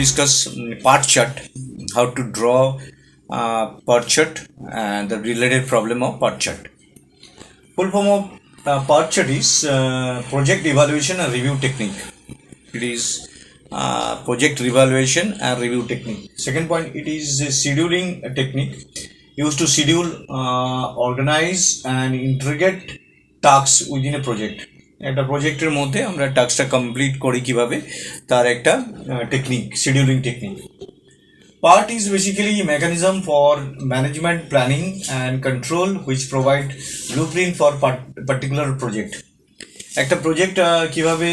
discuss part chart, how to draw part chart and the related problem of part chart. Full form of part chart is project evaluation and review technique. It is project evaluation and review technique. Second point, it is a scheduling technique used to schedule, organize and integrate tasks within a project. একটা প্রজেক্টের মধ্যে আমরা টাস্কটা complete করি কিভাবে তার একটা technique, scheduling technique. Part is basically mechanism for management planning and control which provide blueprint for particular project. একটা project কিভাবে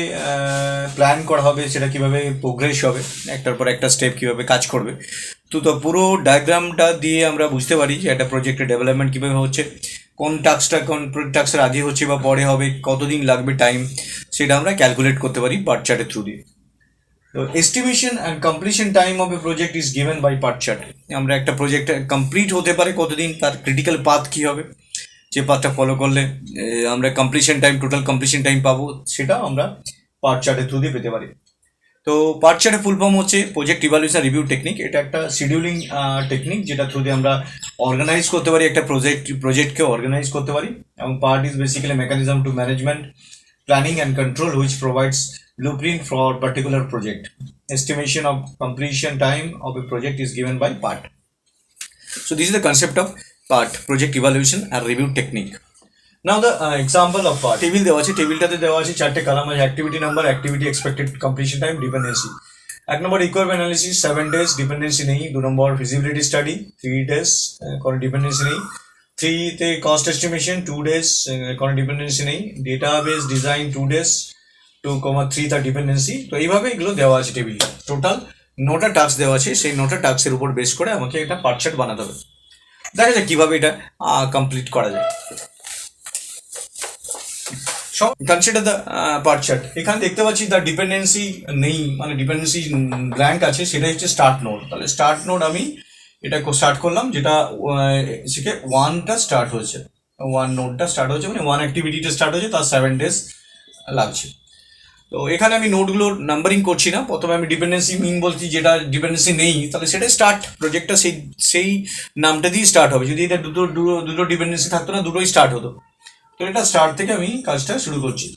প্ল্যান করা হবে, সেটা কিভাবে প্রোগ্রেস হবে, একটার পর একটা স্টেপ কিভাবে কাজ করবে, তো পুরো ডায়াগ্রামটা দিয়ে আমরা বুঝতে পারি যে একটা প্রজেক্টের ডেভেলপমেন্ট কীভাবে হচ্ছে, কোন টাস্কটার আগে হচ্ছে বা পরে হবে, কতদিন লাগবে টাইম, সেটা আমরা ক্যালকুলেট করতে পারি পার্ট চার্টের থ্রু দিয়ে। তো estimation and completion time of a project is given by PERT chart. আমরা একটা প্রজেক্ট কমপ্লিট হতে পারে কতদিন, তার ক্রিটিক্যাল পাথ কী হবে, যে পাথটা ফলো করলে আমরা completion time, total completion time পাবো, সেটাও আমরা পার্ট চার্টের থ্রু দিয়ে পেতে পারি। তো পার্ট চার্টের ফুল ফর্ম হচ্ছে প্রজেক্ট ইভালুয়েশন রিভিউ টেকনিক। এটা একটা শিডিউলিং টেকনিক যেটা থ্রু দিয়ে আমরা অর্গানাইজ করতে পারি, একটা প্রজেক্টকে অর্গানাইজ করতে পারি। এবং PERT is basically mechanism to management planning and control which provides blueprint for particular project. Estimation of completion time of a project is given by PERT. So this is the concept of part, project evaluation and review technique. Now the example of part. Table দেওয়া আছে, টেবিলটাতে দেওয়া আছে চারটে column আছে, activity number, activity expected completion time, dependency. 1 নম্বর requirement analysis 7 days, dependency নেই। 2 নম্বর feasibility study 3 days, কোনো dependency নেই। 3তে cost estimation 2 days, কোনো ডিপেন্ডেন্সি নেই। ডেটাবেস ডিজাইন 2 days, 2,3 তার ডিপেন্ডেন্সি। তো এইভাবে এগুলো দেওয়া আছে টেবিলটা। টোটাল 9টা টাস্ক দেওয়া আছে, সেই 9টা টাস্কের উপর বেস করে আমাকে একটা পার্ট চার্ট বানাতে হবে। দেখা যাক কীভাবে এটা কমপ্লিট করা যায়। Consider the part chart. এখানে দেখতে পাচ্ছি তার ডিপেন্ডেন্সি নেই, মানে ডিপেন্ডেন্সি ব্ল্যাঙ্ক আছে, সেটা হচ্ছে স্টার্ট নোড। তাহলে স্টার্ট নোড আমি এটা স্টার্ট করলাম, যেটা সেকে 1টা স্টার্ট হয়েছে, 1 নোডটা স্টার্ট হয়েছে, মানে 1 অ্যাক্টিভিটিটা স্টার্ট হয়েছে, তার 7 days লাগছে। তো এখানে আমি নোটগুলো নাম্বারিং করছি না, প্রথমে আমি ডিপেন্ডেন্সি মিন বলছি, যেটা ডিপেন্ডেন্সি নেই তাহলে সেটাই স্টার্ট, প্রজেক্টটা সেই নামটা দিয়ে স্টার্ট হবে। যদি এটা দুটো ডিপেন্ডেন্সি থাকতো না, দুটোই স্টার্ট হতো। তো এটা স্টার্ট থেকে আমি কাজটা শুরু করছি।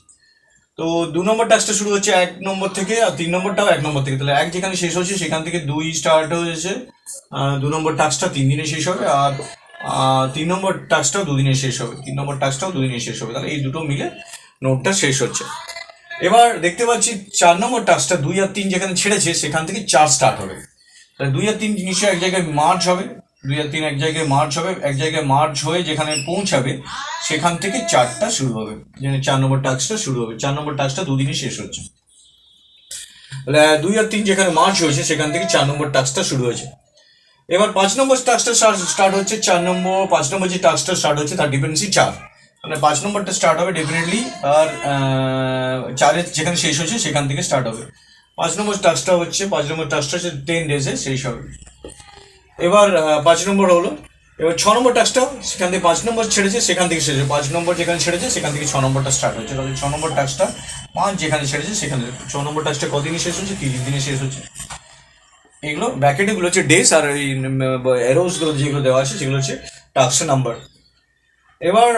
তো 2 নম্বর টাস্কটা শুরু হচ্ছে 1 নম্বর থেকে, আর 3 নম্বরটাও 1 নম্বর থেকে। তাহলে 1 যেখানে শেষ হচ্ছে সেখান থেকে 2 স্টার্ট হয়েছে। 2 নম্বর টাস্কটা 3 দিনে শেষ হবে, আর 3 নম্বর টাস্কটাও 2 দিনে শেষ হবে। 3 নম্বর টাস্কটাও 2 দিনে শেষ হবে। তাহলে এই দুটো মিলে নোটটা শেষ হচ্ছে। এবার দেখতে পাচ্ছি 4 নম্বর টাস্কটা 2 আর 3 যেখানে ছেড়েছে সেখান থেকে 4 স্টার্ট হবে। তাহলে 2 আর 3 জিনিসটা এক জায়গায় মার্জ হবে, 2 আর 3 এক জায়গায় মার্জ হবে, এক জায়গায় মার্জ হয়ে যেখানে পৌঁছাবে সেখান থেকে 4টা শুরু হবে, যেখানে 4 নম্বর টাস্কটা শুরু হবে। 4 নম্বর টাস্কটা 2 দিনে শেষ হচ্ছে। তাহলে 2 আর 3 যেখানে মার্জ হয়েছে সেখান থেকে 4 নম্বর টাস্কটা শুরু হয়েছে। এবার 5 নম্বর টাস্কটা স্টার্ট হচ্ছে 5 নম্বর যে টাস্কটা স্টার্ট হচ্ছে তার ডিপেন্ডেন্সি 4। মানে 5 নম্বরটা স্টার্ট হবে ডেফিনেটলি, আর 4-এর যেখানে শেষ হচ্ছে সেখান থেকে স্টার্ট হবে। 5 নম্বর টাস্কটা হচ্ছে 10 days-এ শেষ হবে। এবার 5 নম্বর হলো। এবার 6 নম্বর টাস্কটা সেখান থেকে 5 নম্বর ছেড়েছে সেখান থেকে শেষ হবে। 5 নম্বর যেখানে ছেড়েছে সেখান থেকে 6 নম্বরটা স্টার্ট হচ্ছে। তাহলে 6 নম্বর টাস্কটা 5 যেখানে ছেড়েছে সেখানে 6 নম্বর টাস্কটা কদিনই শেষ হচ্ছে, 30 দিনে শেষ হচ্ছে। এগুলো ব্র্যাকেটগুলো হচ্ছে ডেস, আর এই অ্যারোসগুলো যেগুলো দেওয়া আছে সেগুলো হচ্ছে টাস্ক নাম্বার। এবার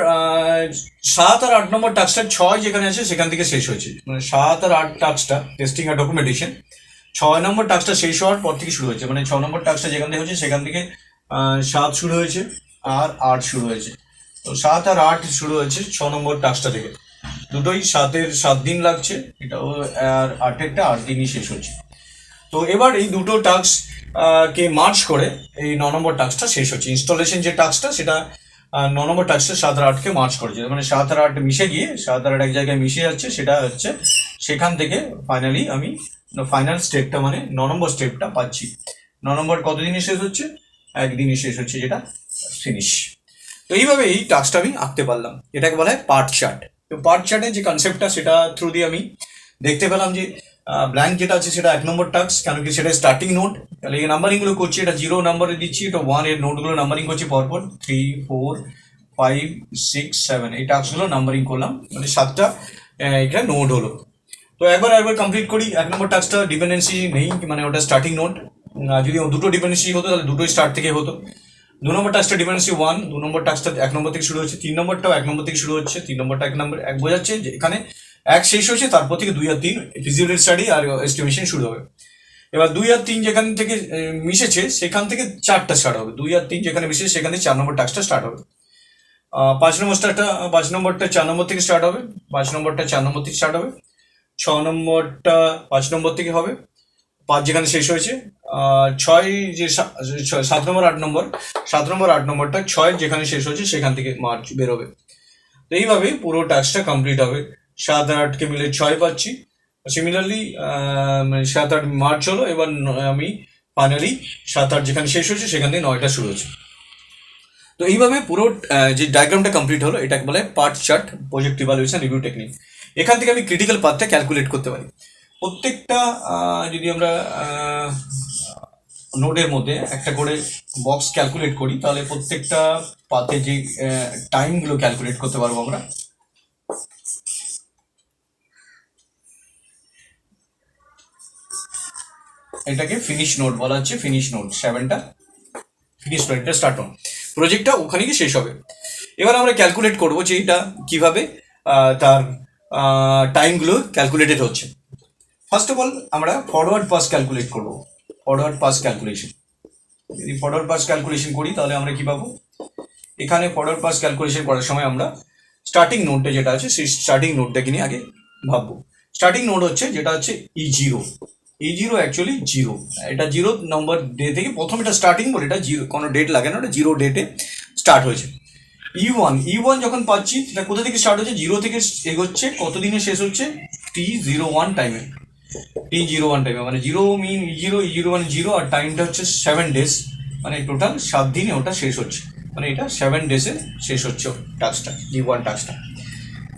7 আর 8 নম্বর টাস্কটা 6 যেখানে আছে সেখান থেকে শেষ হয়েছে। মানে 7 আর 8 টাস্কটা টেস্টিং আর ডকুমেন্টেশন 6 নম্বর টাস্কটা শেষ হওয়ার পর থেকে শুরু হয়েছে। মানে 6 নম্বর টাস্কটা যেখান থেকে হচ্ছে সেখান থেকে 7 শুরু হয়েছে আর 8 শুরু হয়েছে। তো 7 আর 8 শুরু হয়েছে 6 নম্বর টাস্কটা থেকে। দুটোই 7-এর 7 দিন লাগছে, এটাও, আর 8-এরটা 8 দিনই শেষ হচ্ছে। তো এবার এই দুটো টাস্ক কে মার্চ করে এই 9 নম্বর টাস্কটা শেষ হচ্ছে। ইনস্টলেশন যে টাস্কটা সেটা 9 নম্বর টাস্কটা 7 আর 8-কে মার্চ করেছে। মানে 7 আর 8 মিশে গিয়ে 7 আর 8 এক জায়গায় মিশে যাচ্ছে, সেটা হচ্ছে সেখান থেকে ফাইনালি আমি ফাইনাল স্টেপটা, মানে 9 নম্বর স্টেপটা পাচ্ছি। 9 নম্বর কতদিনে শেষ হচ্ছে, 1 দিনে শেষ হচ্ছে, যেটা ফিনিশ। তো এইভাবে এই টাস্কটা আমি আঁকতে পারলাম, এটাকে বলা হয় পার্ট চার্ট। তো পার্ট চার্টের যে কনসেপ্টটা সেটা থ্রু দিয়ে আমি দেখতে পেলাম যে ব্ল্যাঙ্ক যেটা আছে সেটা 1 নম্বর টাস্ক, কেন কি সেটা স্টার্টিং নোট। তাহলে এই নাম্বারিংগুলো করছি, এটা 0 নাম্বারে দিচ্ছি, এটা 1 এর নোটগুলো নাম্বারিং করছি পরপর, 3, 4, 5, 6, 7 এই টাস্কগুলো নাম্বারিং করলাম, মানে 7টা এখানে নোট হলো। তো একবার কমপ্লিট করি। 1 নম্বর টাস্কটা ডিপেন্ডেন্সি নেই, মানে ওটা স্টার্টিং নোট। যদি দুটো ডিপেন্ডেন্সি হতো তাহলে দুটোই স্টার্ট থেকে হতো। 2 নম্বর টাস্কটা ডিপেন্ডেন্সি 1, 2 নম্বর টাস্কটা 1 নম্বর থেকে শুরু হচ্ছে, 3 নম্বরটাও 1 নম্বর থেকে শুরু হচ্ছে, 3 নম্বরটা 1 নম্বর বোঝাচ্ছে যে এখানে 1 শেষ হয়েছে, তারপর থেকে 2 আর 3 ফিজিবিলিটি স্টাডি আর এস্টিমেশন শুরু হবে। এবার 2 আর 3 যেখান থেকে মিশেছে সেখান থেকে 4টা স্টার্ট হবে। 2 আর 3 যেখানে মিশেছে সেখানে 4 নম্বর টাস্কটা স্টার্ট হবে। 5 নম্বরটা 4 নম্বর থেকে স্টার্ট হবে, 5 নম্বরটা 4 নম্বর থেকে স্টার্ট হবে, 6 নম্বরটা 5 নম্বর থেকে হবে, 5 যেখানে শেষ হয়েছে, 6 যে 7 নম্বর 8 নম্বর, 7 নম্বর 8 নম্বরটা 6 যেখানে শেষ হয়েছে সেখান থেকে মার্চ বেরোবে। তো এইভাবে পুরো টাস্কটা কমপ্লিট হবে। 7 আর 8কে মিলে 6 পাচ্ছি। সিমিলারলি 7 8 মার্চ হলো, এবার আমি ফাইনালি 7 8 যেখানে শেষ হয়েছে সেখান থেকে 9টা শুরু হচ্ছে। তো এইভাবে পুরো যে ডায়াগ্রামটা কমপ্লিট হলো এটাকে বলে part chart project evaluation review technique. এখান থেকে আমি ক্রিটিক্যাল পাথটা ক্যালকুলেট করতে পারি। প্রত্যেকটা যদি আমরা নোডের মধ্যে একটা করে বক্স ক্যালকুলেট করি তাহলে প্রত্যেকটা পাথে যে টাইমগুলো ক্যালকুলেট করতে পারবো আমরা। এটাকে ফিনিশ নোড বলা হচ্ছে, ফিনিশ নোড 7টা ফিনিশ নোড, এটা স্টার্ট নোড, প্রজেক্টটা ওখানে গিয়ে শেষ হবে। এবার আমরা ক্যালকুলেট করবো যে এটা কিভাবে তার টাইমগুলো ক্যালকুলেটেড হচ্ছে। ফার্স্ট অফ অল আমরা ফরওয়ার্ড পাস ক্যালকুলেট করবো, ফরওয়ার্ড পাস ক্যালকুলেশন। যদি ফরওয়ার্ড পাস ক্যালকুলেশন করি তাহলে আমরা কি পাবো, এখানে ফরওয়ার্ড পাস ক্যালকুলেশন করার সময় আমরা স্টার্টিং নোডটা যেটা আছে সেই স্টার্টিং নোডটাকে নিয়ে আগে ভাববো। স্টার্টিং নোড হচ্ছে যেটা হচ্ছে E0, E0 অ্যাকচুয়ালি 0, এটা 0 নম্বর ডে থেকে প্রথম, এটা স্টার্টিং বলে, এটা 0 কোনো ডেট লাগে না, ওটা 0 ডেটে স্টার্ট হয়েছে। E1 যখন পাচ্ছি এটা কোথা থেকে স্টার্ট হচ্ছে, 0 থেকে এগোচ্ছে, কতদিনে শেষ হচ্ছে, T01 টাইমে, T01 টাইমে, মানে 0 মিন E0 মানে 0 আর টাইমটা হচ্ছে 7 ডেজ, মানে টোটাল 7 দিনে ওটা শেষ হচ্ছে, মানে এটা 7 ডেজে শেষ হচ্ছে টাস্কটা, E1 টাস্কটা।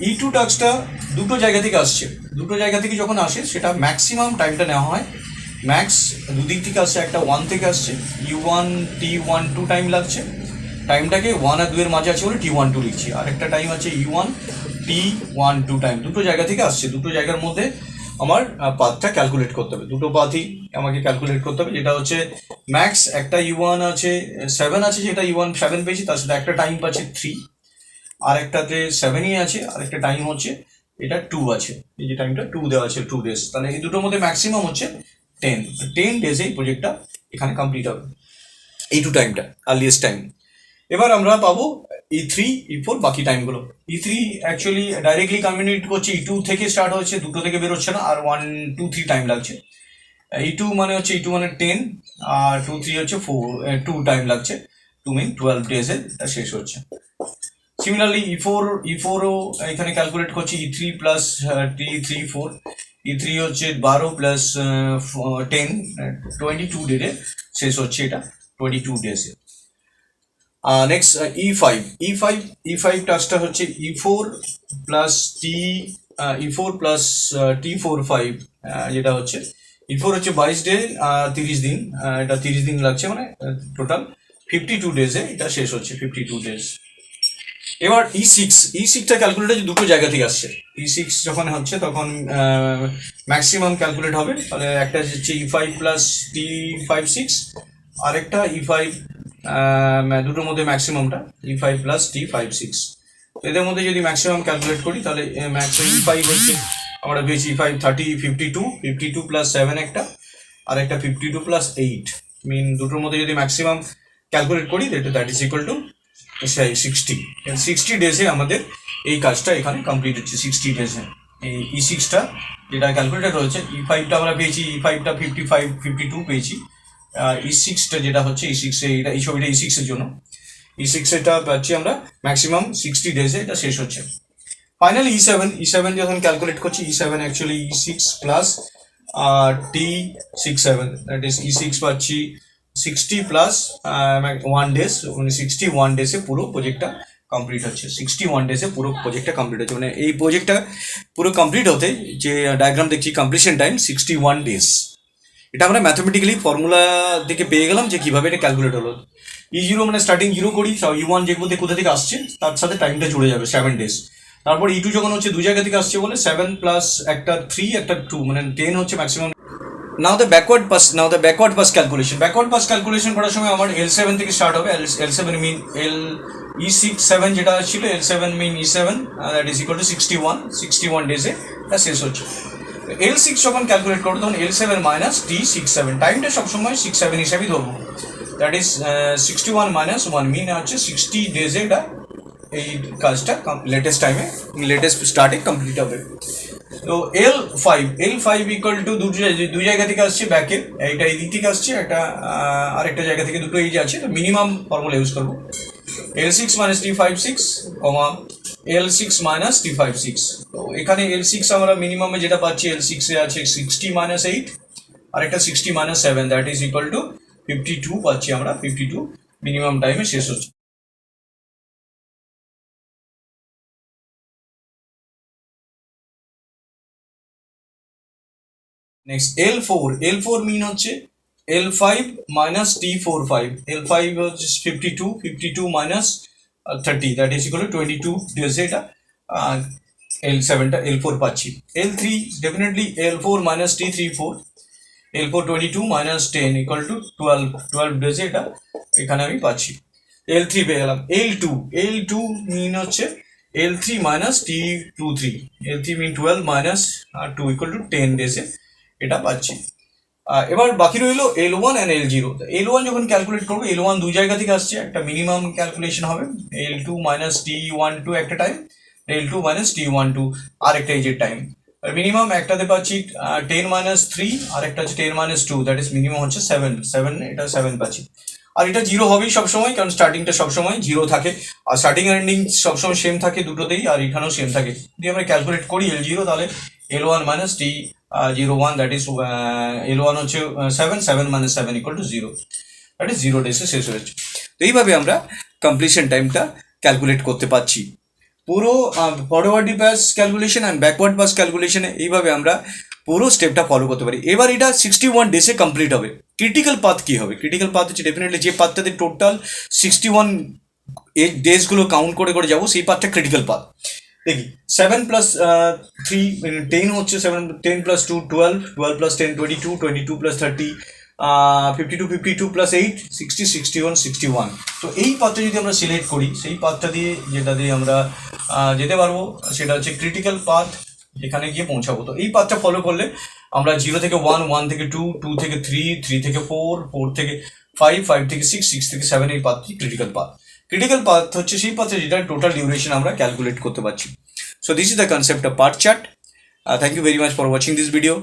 E2 টাস্কটা দুটো জায়গা থেকে আসছে, দুটো জায়গা থেকে যখন আসে সেটা ম্যাক্সিমাম টাইমটা নেওয়া হয়, ম্যাক্স দুদিক থেকে আসছে, একটা 1 থেকে আসছে, U1 T12 টাইম লাগছে, টাইমটাকে 1 আর 2 এর মাঝে আছে বলে T12 লিখছি, আর একটা টাইম আছে E1 T12 টাইম, দুটো জায়গা থেকে আসছে, দুটো জায়গার মধ্যে আমার পাথটা ক্যালকুলেট করতে হবে, দুটো পাথই আমাকে ক্যালকুলেট করতে হবে, যেটা হচ্ছে ম্যাক্স একটা U1 আছে 7 আছে, যেটা U1 7 পেয়েছি, তার সাথে একটা টাইম পাচ্ছে 3, আর একটাতে 7ই আছে, আর একটা টাইম হচ্ছে এটা 2 আছে, এই যে টাইমটা 2 দেওয়া আছে 2 ডেজ, তাহলে এই দুটোর মধ্যে ম্যাক্সিমাম হচ্ছে 10 ডেজে এই প্রজেক্টটা এখানে কমপ্লিট হবে, এই টু টাইমটা আর্লিয়েস্ট টাইম। এবার আমরা পাবো E3 E4 বাকি টাইমগুলো। E3 অ্যাকচুয়ালি ডাইরেক্টলি কমিউনিকেট করছে, E2 থেকে স্টার্ট হচ্ছে, দুটো থেকে বেরোচ্ছে না, আর 1 2 3 টাইম লাগছে। E2 মানে হচ্ছে E2 মানে 10, আর 2 3 হচ্ছে 2 টাইম লাগছে, 2 মিন 12 ডেজে এটা শেষ হচ্ছে। সিমিলারলি E4ও এখানে ক্যালকুলেট করছি, E3 প্লাস T3 4, E3 হচ্ছে 12 প্লাস 10 22 ডেজে শেষ হচ্ছে, এটা 22 ডেজে। নেক্সট E5 টাস্কটা হচ্ছে E4 প্লাস T4 5, যেটা হচ্ছে E4 হচ্ছে 22 ডে 30 দিন, এটা 30 দিন লাগছে, মানে টোটাল 52 ডেজে এটা শেষ হচ্ছে, 52 ডেজ। এবার E6টা ক্যালকুলেট হচ্ছে দুটো জায়গা থেকে আসছে, E6 যখন হচ্ছে তখন ম্যাক্সিমাম ক্যালকুলেট হবে, তাহলে একটা হচ্ছে E5 প্লাস T56, আরেকটা E5, দুটোর মধ্যে ম্যাক্সিমামটা E5 প্লাস T56, এদের মধ্যে যদি ম্যাক্সিমাম ক্যালকুলেট করি তাহলে ম্যাক্সিমাম E5 হচ্ছে আমরা পেয়েছি E5 52 প্লাস 7 একটা, আর একটা 52 প্লাস 8, মিন দুটোর মধ্যে যদি ম্যাক্সিমাম ক্যালকুলেট করি দ্যাট ইজ ইকুয়াল টু 60 ডেজে আমাদের এই কাজটা এখানে কমপ্লিট হচ্ছে, 60 ডেজে। এই E6টা যেটা ক্যালকুলেটেড হয়েছে, E5টা আমরা পেয়েছি, E5টা 52 পেয়েছি, E6টা যেটা হচ্ছে E6 এটা, এই ছবিটা E6 এর জন্য, E6 এটা পাচ্ছি আমরা ম্যাক্সিমাম 60 ডেজে এটা শেষ হচ্ছে। ফাইনালি E7 যখন ক্যালকুলেট করছি, E7 actually E6 plus T67, that is E6 পাচ্ছি 60 প্লাস 1 ডেজ, মানে 61 ডেজে পুরো প্রজেক্টটা কমপ্লিট হচ্ছে, 61 ডেজে পুরো প্রজেক্টটা কমপ্লিট হচ্ছে, মানে এই প্রজেক্টটা পুরো কমপ্লিট হতে যে ডায়াগ্রাম দেখছি কমপ্লিশন টাইম 61 ডেজ। এটা আমরা ম্যাথমেটিক্যালি ফর্মুলা থেকে পেয়ে গেলাম যে কিভাবে এটা ক্যালকুলেট হলো। E0 মানে স্টার্টিং 0 করি, E1 যেগুলো কোথা থেকে আসছে তার সাথে টাইমটা জুড়ে যাবে 7 ডেজ, তারপর E2 যখন হচ্ছে দু জায়গা থেকে আসছে বলে 7 প্লাস একটা 3 একটা 2 মানে 10 হচ্ছে maximum. Now the backward pass calculation. Backward pass calculation করার সময় আমার L7 থেকে স্টার্ট হবে। L7 মিন E7 যেটা ছিল, L7 min E7 that is equal to 61 ডেজে এটা শেষ হচ্ছে। L6 যখন ক্যালকুলেট করবো তখন L7 মাইনাস T67, টাইমটা সবসময় 67 হিসাবেই ধরবো। দ্যাট ইজ 61 মাইনাস 1 মিন হচ্ছে 60 ডেজে এটা এই কাজটা লেটেস্ট স্টার্টে কমপ্লিট হবে। তো L5 ইকুয়াল টু দু জায়গা থেকে আসছে ব্যাকে, এইটা এই দিক থেকে আসছে, একটা আরেকটা জায়গা থেকে, দুটো এই যে আছে, তো মিনিমাম ফর্মুলা ইউজ করবো। L6 মাইনাস T56 কমা L6 মাইনাস T56। তো এখানে L6 আমরা মিনিমামে যেটা পাচ্ছি, L6 এ আছে 60 মাইনাস 8 আর একটা 60 minus 7 that is equal two 52 পাচ্ছি আমরা। 52 মিনিমাম টাইমে শেষ হচ্ছে। নেক্সট L4 মিন হচ্ছে L5 মাইনাস T45। L5 হচ্ছে 52 minus 30 that is equal two 22 ডেজে এটা L7টা L4 পাচ্ছি। L3 definitely L4 minus T34, L4 22 minus 10 equal to 12 ডেজে এটা এখানে আমি পাচ্ছি। L3 পেয়ে গেলাম। L2 মিন হচ্ছে L3 minus T23, L3 min 12 minus 2 equal to 10 ডেজে এটা পাচ্ছি। এবার বাকি রইলো L1 অ্যান্ড L0। L1 যখন ক্যালকুলেট করবো, L1 দু জায়গা থেকে আসছে, একটা মিনিমাম ক্যালকুলেশন হবে L2 মাইনাস T12 একটা টাইম, L2 মাইনাস T12 আর একটা এজের টাইম। মিনিমাম একটাতে পাচ্ছি 10 মাইনাস 3 আর একটা হচ্ছে 10 মাইনাস 2 দ্যাট ইজ মিনিমাম হচ্ছে 7 এটা 7 পাচ্ছি। আর এটা জিরো হবেই সবসময়, কারণ স্টার্টিংটা সবসময় জিরো থাকে আর স্টার্টিং আর এন্ডিং সবসময় সেম থাকে দুটোতেই, আর এখানেও সেম থাকে। যদি আমরা ক্যালকুলেট করি L0, তাহলে L1 minus T01 that is L1 হচ্ছে 7 minus 7 equal to 0 that is 0 ডেজে শেষ হয়েছে। তো এইভাবে আমরা কমপ্লিশন টাইমটা ক্যালকুলেট করতে পারছি। পুরো forward pass calculation and backward pass ক্যালকুলেশনে এইভাবে আমরা পুরো স্টেপটা ফলো করতে পারি। এবার এটা 61 ডেজে কমপ্লিট হবে। ক্রিটিক্যাল পাথ কী হবে? ক্রিটিক্যাল পাথ হচ্ছে ডেফিনেটলি যে পাথটাতে টোটাল 61 ডেজগুলো কাউন্ট করে করে যাবো, সেই পাথটা ক্রিটিক্যাল পাথ। দেখি 7 প্লাস 3 10 হচ্ছে 10 প্লাস 2 12 প্লাস 10 22 প্লাস 30 52 প্লাস 8 60 61। তো এই পাথটা যদি আমরা সিলেক্ট করি, সেই পাথটা দিয়ে যেটা দিয়ে আমরা যেতে পারবো সেটা হচ্ছে ক্রিটিক্যাল পাথ, এখানে গিয়ে পৌঁছাবো। তো এই পাথটা ফলো করলে আমরা 0 থেকে 1, 1 থেকে 2, 2 থেকে 3, 3 থেকে 4, 4 থেকে 5, 5 থেকে 6, 6 থেকে 7 এই পাথটি ক্রিটিক্যাল পাথ। ক্রিটিক্যাল পাথ হচ্ছে সেই পাথে যেটা টোটাল ডিউরেশন আমরা ক্যালকুলেট করতে পারছি। So this is the concept of path chart. Thank you very much for watching this video.